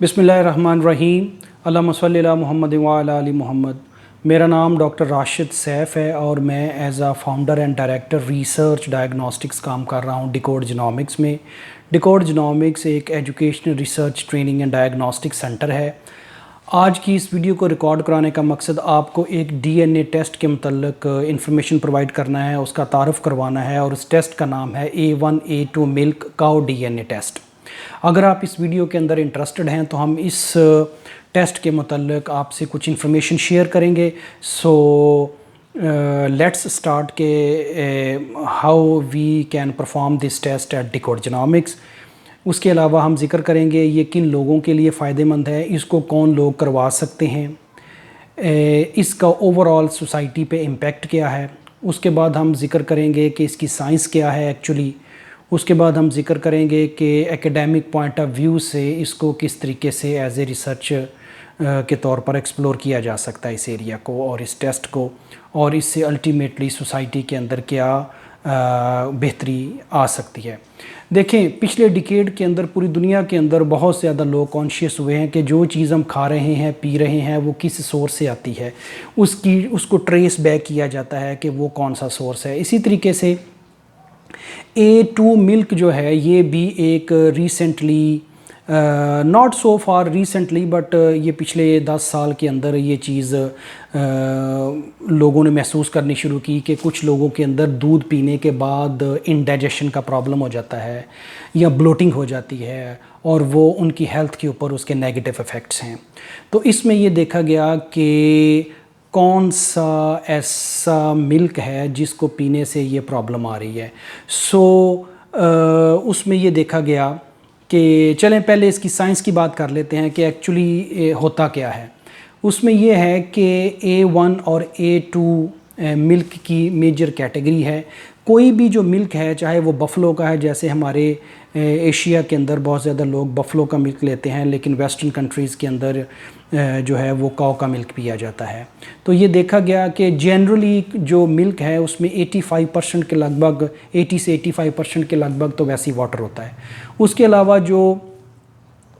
बिस्मिल्लाहिर्रहमानिर्रहीम। अल्लाहुम्मा सल्लि अला मुहम्मद व अला आलि मुहम्मद। मेरा नाम डॉक्टर राशिद सैफ़ है और मैं as a founder and director research diagnostics काम कर रहा हूँ डिकोड जीनोमिक्स में। डिकोड जीनोमिक्स एक educational research training and diagnostic centre है। आज की इस वीडियो को रिकॉर्ड कराने का मकसद आपको एक डीएनए टेस्ट के मतलब इंफॉर्मेशन प्रोवाइड करना है, उसका तारुफ़ करवाना है और उस टेस्ट का नाम है A1A2 milk cow DNA test. अगर आप इस वीडियो के अंदर इंटरेस्टेड हैं तो हम इस टेस्ट के मतलब आपसे कुछ इन्फॉर्मेशन शेयर करेंगे। सो लेट्स स्टार्ट के how we can perform this test at Decode Genomics. उसके अलावा हम जिक्र करेंगे ये किन लोगों के लिए फ़ायदेमंद है, इसको कौन लोग करवा सकते हैं, इसका ओवरऑल सोसाइटी पे इम्पेक्ट क्या है। उसके बाद हम जिक्र करेंगे कि इसकी साइंस क्या है एक्चुअली। उसके बाद हम जिक्र करेंगे कि एकेडमिक पॉइंट ऑफ व्यू से इसको किस तरीके से एज ए रिसर्च के तौर पर एक्सप्लोर किया जा सकता है इस एरिया को और इस टेस्ट को, और इससे अल्टीमेटली सोसाइटी के अंदर क्या बेहतरी आ सकती है। देखें, पिछले डिकेड के अंदर पूरी दुनिया के अंदर बहुत से ज़्यादा लोग कॉन्शियस हुए हैं कि जो चीज़ हम खा रहे हैं पी रहे हैं वो किस सोर्स से आती है, उसको ट्रेस बैक किया जाता है कि वो कौन सा सोर्स है। इसी तरीके से A2 मिल्क जो है ये भी एक recently, not so far recently but ये पिछले 10 साल के अंदर ये चीज़ लोगों ने महसूस करनी शुरू की कि कुछ लोगों के अंदर दूध पीने के बाद इंडाइजेशन का प्रॉब्लम हो जाता है या ब्लोटिंग हो जाती है और वो उनकी हेल्थ के ऊपर उसके नेगेटिव इफ़ेक्ट्स हैं। तो इसमें ये देखा गया कि कौन सा ऐसा मिल्क है जिसको पीने से ये प्रॉब्लम आ रही है। उसमें ये देखा गया कि चलें पहले इसकी साइंस की बात कर लेते हैं कि एक्चुअली होता क्या है। उसमें ये है कि A1 और A2 मिल्क की मेजर कैटेगरी है। कोई भी जो मिल्क है, चाहे वो बफ़लो का है, जैसे हमारे एशिया के अंदर बहुत ज़्यादा लोग बफ़लो का मिल्क लेते हैं, लेकिन वेस्टर्न कंट्रीज़ के अंदर जो है वो काऊ का मिल्क पिया जाता है। तो ये देखा गया कि जनरली जो मिल्क है उसमें 85% के लगभग 80 से 85% के लगभग तो वैसी वाटर होता है। उसके अलावा जो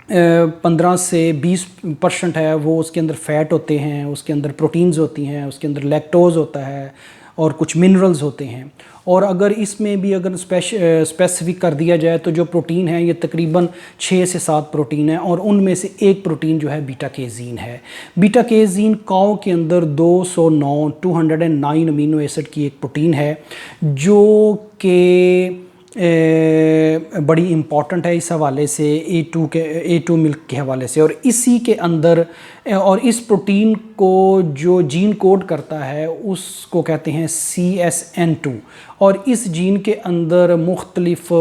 15 से 20% है वो उसके अंदर फ़ैट होते हैं, उसके अंदर प्रोटीन्स होती हैं, उसके अंदर लैक्टोज़ होता है और कुछ मिनरल्स होते हैं। और अगर इसमें भी अगर स्पेसिफिक कर दिया जाए तो जो प्रोटीन है ये तकरीबन 6 से 7 प्रोटीन है और उनमें से एक प्रोटीन जो है बीटा केजीन है। बीटा केजीन काऊ के अंदर 209 अमीनो एसिड की एक प्रोटीन है जो कि बड़ी इम्पॉर्टेंट है इस हवाले से, A2 मिल्क के हवाले से। और इसी के अंदर और इस प्रोटीन को जो जीन कोड करता है उसको कहते हैं CSN2। और इस जीन के अंदर मुख्तलिफ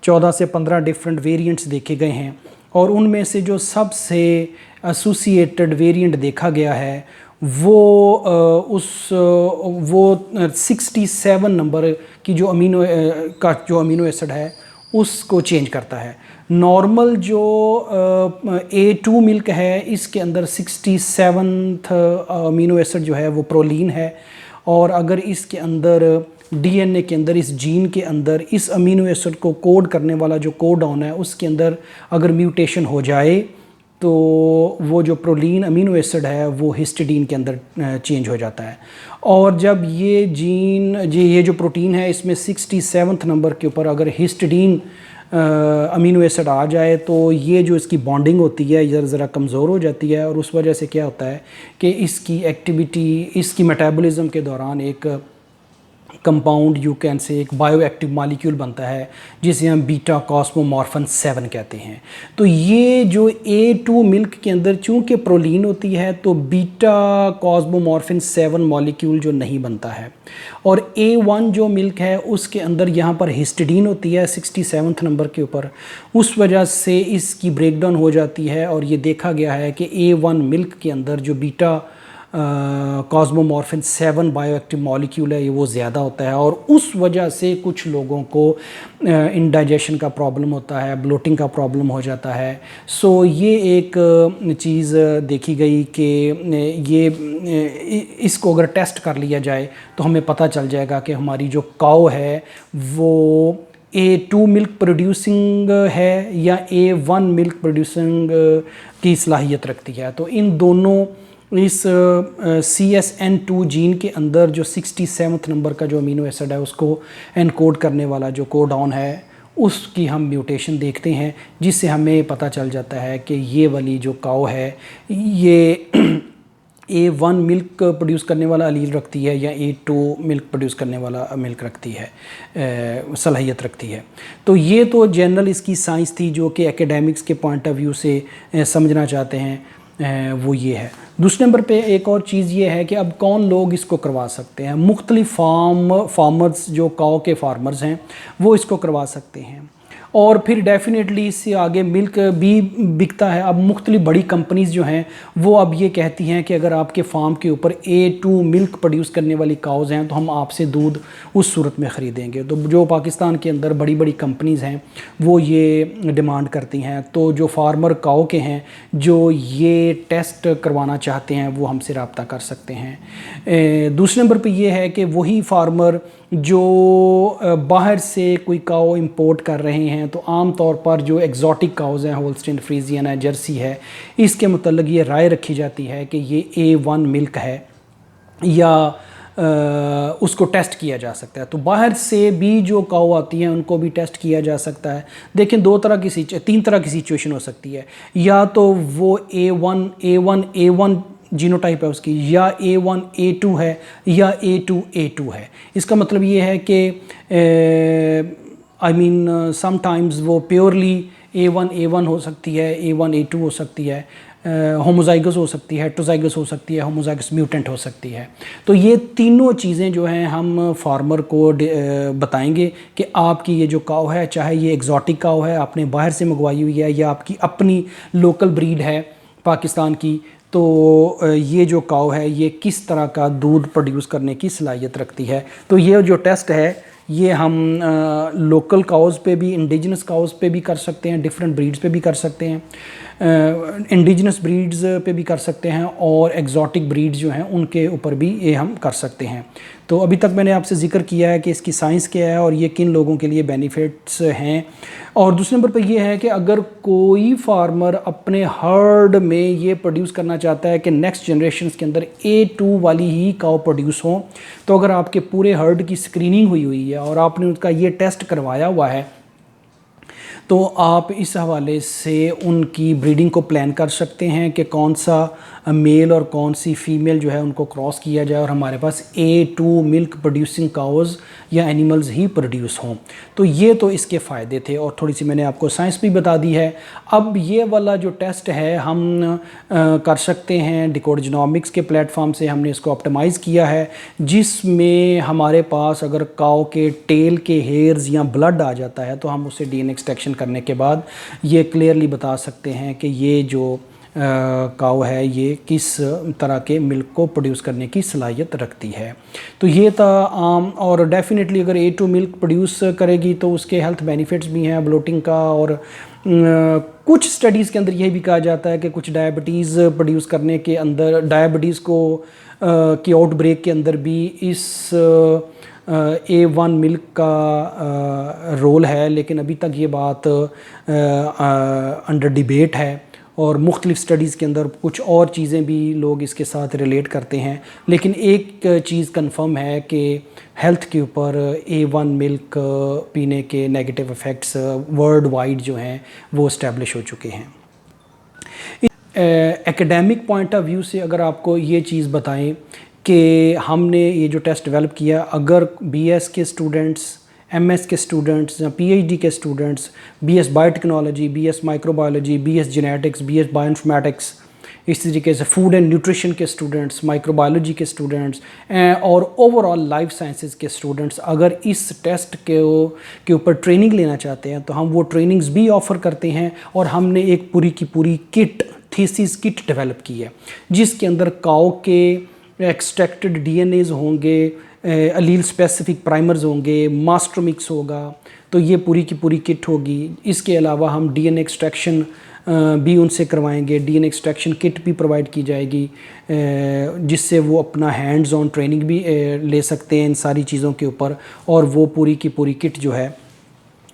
14 से 15 डिफरेंट वेरिएंट्स देखे गए हैं और उनमें से जो सबसे एसोसिएटेड वेरिएंट देखा गया है वो 67 नंबर की जो अमीनो एसिड है उसको चेंज करता है। नॉर्मल जो A2 मिल्क है इसके अंदर 67th अमीनो एसिड जो है वो प्रोलीन है। और अगर इसके अंदर DNA के अंदर इस जीन के अंदर इस अमीनो एसिड को कोड करने वाला जो कोडॉन है उसके अंदर अगर म्यूटेशन हो जाए तो वो जो प्रोलीन अमीनो एसिड है वो हिस्टिडीन के अंदर चेंज हो जाता है। और जब ये जो प्रोटीन है इसमें 67th नंबर के ऊपर अगर हिस्टिडीन अमीनो एसिड आ जाए तो ये जो इसकी बॉन्डिंग होती है ज़रा कमज़ोर हो जाती है और उस वजह से क्या होता है कि इसकी एक्टिविटी, इसकी मेटाबॉलिज्म के दौरान एक कंपाउंड यू कैन से एक बायो एक्टिव मॉलिक्यूल बनता है जिसे हम बीटा कॉस्मोमॉर्फिन 7 कहते हैं। तो ये जो A2 मिल्क के अंदर चूँकि प्रोलीन होती है तो बीटा कॉस्मोमॉर्फिन 7 मॉलिक्यूल जो नहीं बनता है। और A1 जो मिल्क है उसके अंदर यहाँ पर हिस्टिडीन होती है 67th नंबर के ऊपर, उस वजह से इसकी ब्रेकडाउन हो जाती है। और ये देखा गया है कि A1 मिल्क के अंदर जो बीटा कॉस्मोमॉर्फिन 7 बायोएक्टिव मॉलिक्यूल है ये वो ज़्यादा होता है और उस वजह से कुछ लोगों को इंडाइजेशन का प्रॉब्लम होता है, ब्लोटिंग का प्रॉब्लम हो जाता है। सो ये एक चीज़ देखी गई कि इसको अगर टेस्ट कर लिया जाए तो हमें पता चल जाएगा कि हमारी जो काऊ है वो A2 मिल्क प्रोड्यूसिंग है या A1 मिल्क प्रोड्यूसिंग की सलाहियत रखती है। तो इन दोनों इस CSN2 जीन के अंदर जो 67 नंबर का जो अमीनो एसिड है उसको एनकोड करने वाला जो कोडॉन है उसकी हम म्यूटेशन देखते हैं, जिससे हमें पता चल जाता है कि ये वाली जो काऊ है ये A1 मिल्क प्रोड्यूस करने वाला अलील रखती है या A2 मिल्क प्रोड्यूस करने वाला मिल्क रखती है, सलाहियत रखती है। तो ये तो जनरल इसकी साइंस थी जो कि एकेडमिक्स के पॉइंट ऑफ व्यू से समझना चाहते हैं, वो ये है। दूसरे नंबर पे एक और चीज़ ये है कि अब कौन लोग इसको करवा सकते हैं। मुख्तलिफ फार्मर्स जो काऊ के फार्मर्स हैं वो इसको करवा सकते हैं, और फिर डेफिनेटली इससे आगे मिल्क भी बिकता है। अब मुख्तलिफ बड़ी कंपनीज़ जो हैं वो अब ये कहती हैं कि अगर आपके फार्म के ऊपर A2 मिल्क प्रोड्यूस करने वाली काउज़ हैं तो हम आपसे दूध उस सूरत में ख़रीदेंगे। तो जो पाकिस्तान के अंदर बड़ी बड़ी कंपनीज़ हैं वो ये डिमांड करती हैं। तो जो फार्मर काऊ के हैं जो ये टेस्ट करवाना चाहते हैं वो हमसे रब्ता कर सकते हैं। दूसरे नंबर पर यह है कि वही फार्मर जो बाहर से कोई काऊ इंपोर्ट कर रहे हैं, तो आम तौर पर जो एग्जॉटिक काउज़ हैं, होल्स्टीन फ्रीजियन है, जर्सी है, इसके मतलब ये राय रखी जाती है कि ये A1 मिल्क है या उसको टेस्ट किया जा सकता है। तो बाहर से भी जो काऊ आती हैं उनको भी टेस्ट किया जा सकता है। देखें तीन तरह की सिचुएशन हो सकती है, या तो वो A1 जीनोटाइप है उसकी, या A1 A2 है या A2 A2 है। इसका मतलब ये है कि समटाइम्स वो प्योरली A1 हो सकती है, A1 A2 हो सकती है, होमोजाइगस हो सकती है, हेटेरोजाइगस हो सकती है, होमोजाइगस म्यूटेंट हो सकती है। तो ये तीनों चीज़ें जो हैं हम फार्मर को बताएंगे कि आपकी ये जो काऊ है, चाहे ये एग्जॉटिक काऊ है आपने बाहर से मंगवाई हुई है या आपकी अपनी लोकल ब्रीड है पाकिस्तान की, तो ये जो काऊ है ये किस तरह का दूध प्रोड्यूस करने की सलाहियत रखती है। तो ये जो टेस्ट है ये हम लोकल काउज़ पे भी, इंडिजिनस काउज़ पे भी कर सकते हैं, डिफरेंट ब्रीड्स पे भी कर सकते हैं, इंडिजिनस ब्रीड्स पे भी कर सकते हैं, और एग्जॉटिक ब्रीड्स जो हैं उनके ऊपर भी ये हम कर सकते हैं। तो अभी तक मैंने आपसे जिक्र किया है कि इसकी साइंस क्या है और ये किन लोगों के लिए बेनिफिट्स हैं। और दूसरे नंबर पर यह है कि अगर कोई फार्मर अपने हर्ड में ये प्रोड्यूस करना चाहता है कि नेक्स्ट जनरेशन के अंदर A2 वाली ही काऊ प्रोड्यूस हो, तो अगर आपके पूरे हर्ड की स्क्रीनिंग हुई है और आपने उसका ये टेस्ट करवाया हुआ है, तो आप इस हवाले से उनकी ब्रीडिंग को प्लान कर सकते हैं कि कौन सा मेल और कौन सी फ़ीमेल जो है उनको क्रॉस किया जाए और हमारे पास A2 मिल्क प्रोड्यूसिंग काउज़ या एनिमल्स ही प्रोड्यूस हों। तो ये तो इसके फ़ायदे थे, और थोड़ी सी मैंने आपको साइंस भी बता दी है। अब ये वाला जो टेस्ट है हम कर सकते हैं डिकोड जीनोमिक्स के प्लेटफॉर्म से। हमने इसको ऑप्टिमाइज़ किया है, जिसमें हमारे पास अगर काऊ के टेल के हेयर्स या ब्लड आ जाता है तो हम उसे DNA एक्सट्रैक्शन करने के बाद ये क्लियरली बता सकते हैं कि ये जो काऊ है ये किस तरह के मिल्क को प्रोड्यूस करने की सलाहियत रखती है। तो ये था आम, और डेफिनेटली अगर A2 मिल्क प्रोड्यूस करेगी तो उसके हेल्थ बेनिफिट्स भी हैं ब्लोटिंग का, और कुछ स्टडीज़ के अंदर यही भी कहा जाता है कि कुछ डायबिटीज़ प्रोड्यूस करने के अंदर, डायबिटीज़ को की आउटब्रेक के अंदर भी इस A1 मिल्क का रोल है। लेकिन अभी तक ये बात अंडर डिबेट है, और मुख्तलिफ स्टडीज़ के अंदर कुछ और चीज़ें भी लोग इसके साथ रिलेट करते हैं। लेकिन एक चीज़ कंफर्म है कि हेल्थ के ऊपर A1 मिल्क पीने के नेगेटिव इफ़ेक्ट्स वर्ल्ड वाइड जो हैं वो इस्टेब्लिश हो चुके हैं। एकेडमिक पॉइंट ऑफ व्यू से अगर आपको ये चीज़ बताएं कि हमने ये जो टेस्ट डेवलप किया, अगर BS के स्टूडेंट्स, MS के स्टूडेंट्स या PhD के students, BS biotechnology, BS microbiology, BS genetics, BS bioinformatics, इस तरीके से फूड एंड न्यूट्रिशन के स्टूडेंट्स, माइक्रोबायोलॉजी के स्टूडेंट्स और ओवरऑल लाइफ साइंसेज के स्टूडेंट्स अगर इस टेस्ट के ऊपर ट्रेनिंग लेना चाहते हैं तो हम वो ट्रेनिंग्स भी ऑफ़र करते हैं। और हमने एक पूरी की पूरी किट, थीसिस किट डेवलप की है, जिसके अंदर काऊ के एक्सट्रैक्टेड DNAs होंगे, अलील स्पेसिफिक प्राइमर्स होंगे, मास्टर मिक्स होगा, तो ये पूरी की पूरी किट होगी। इसके अलावा हम DNA एक्सट्रैक्शन भी उनसे करवाएंगे, DNA एक्सट्रैक्शन किट भी प्रोवाइड की जाएगी, जिससे वो अपना हैंड्स ऑन ट्रेनिंग भी ले सकते हैं इन सारी चीज़ों के ऊपर। और वो पूरी की पूरी किट जो है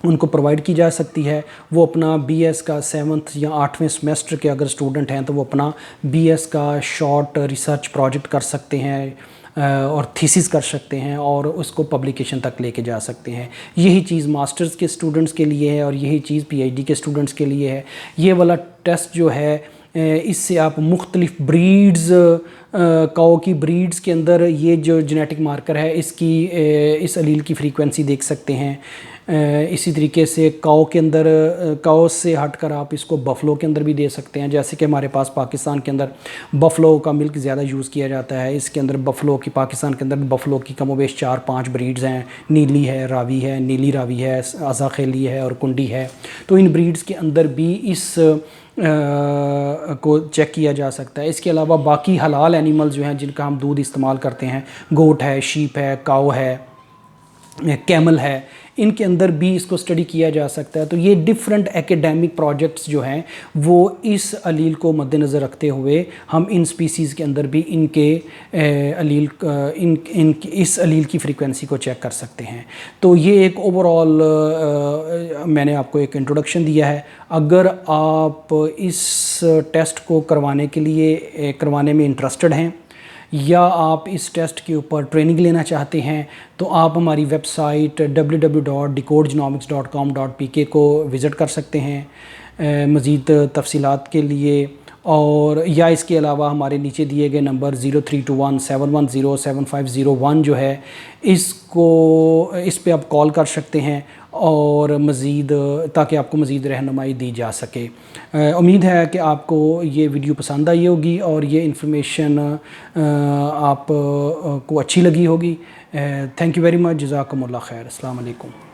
उनको प्रोवाइड की जा सकती है। वो अपना बीएस का 7th या 8वें सेमेस्टर के अगर स्टूडेंट हैं तो वो अपना बीएस का शॉर्ट रिसर्च प्रोजेक्ट कर सकते हैं और थीसिस कर सकते हैं और उसको पब्लिकेशन तक लेके जा सकते हैं। यही चीज़ मास्टर्स के स्टूडेंट्स के लिए है और यही चीज़ पीएचडी के स्टूडेंट्स के लिए है। ये वाला टेस्ट जो है इससे आप मुख्तलिफ ब्रीड्स काओ की ब्रीड्स के अंदर ये जो जेनेटिक मार्कर है इसकी इस अलील की फ्रीक्वेंसी देख सकते हैं। इसी तरीके से काओ के अंदर काओ से हटकर आप इसको बफलो के अंदर भी दे सकते हैं। जैसे कि हमारे पास पाकिस्तान के अंदर बफलो का मिल्क ज़्यादा यूज़ किया जाता है। इसके अंदर बफलो की पाकिस्तान के अंदर बफलो की कमोबेश 4-5 ब्रीड्स हैं। नीली है, रावी है, नीली रावी है, अज़ाखेली है और कुंडी है। तो इन ब्रीड्स के अंदर भी इस को चेक किया जा सकता है। इसके अलावा बाकी हलाल एनिमल्स जो हैं जिनका हम दूध इस्तेमाल करते हैं, गोट है, शीप है, काऊ है, कैमल है, इनके अंदर भी इसको स्टडी किया जा सकता है। तो ये डिफरेंट एकेडमिक प्रोजेक्ट्स जो हैं वो इस अलील को मद्देनज़र रखते हुए हम इन स्पीसीज़ के अंदर भी इनके अलील इस अलील की फ्रीक्वेंसी को चेक कर सकते हैं। तो ये एक ओवरऑल मैंने आपको एक इंट्रोडक्शन दिया है। अगर आप इस टेस्ट को करवाने में इंटरेस्टेड हैं या आप इस टेस्ट के ऊपर ट्रेनिंग लेना चाहते हैं तो आप हमारी वेबसाइट www.decodegenomics.com.pk को विज़िट कर सकते हैं मज़ीद तफसीलात के लिए। और या इसके अलावा हमारे नीचे दिए गए नंबर 0321-710-7501 जो है इस पे आप कॉल कर सकते हैं और मज़ीद ताकि आपको मज़ीद रहनुमाई दी जा सके। उम्मीद है कि आपको ये वीडियो पसंद आई होगी और ये इन्फॉर्मेशन आप को अच्छी लगी होगी। Thank you very much. जज़ाकुमुल्लाह खैर। अस्सलाम वालेकुम।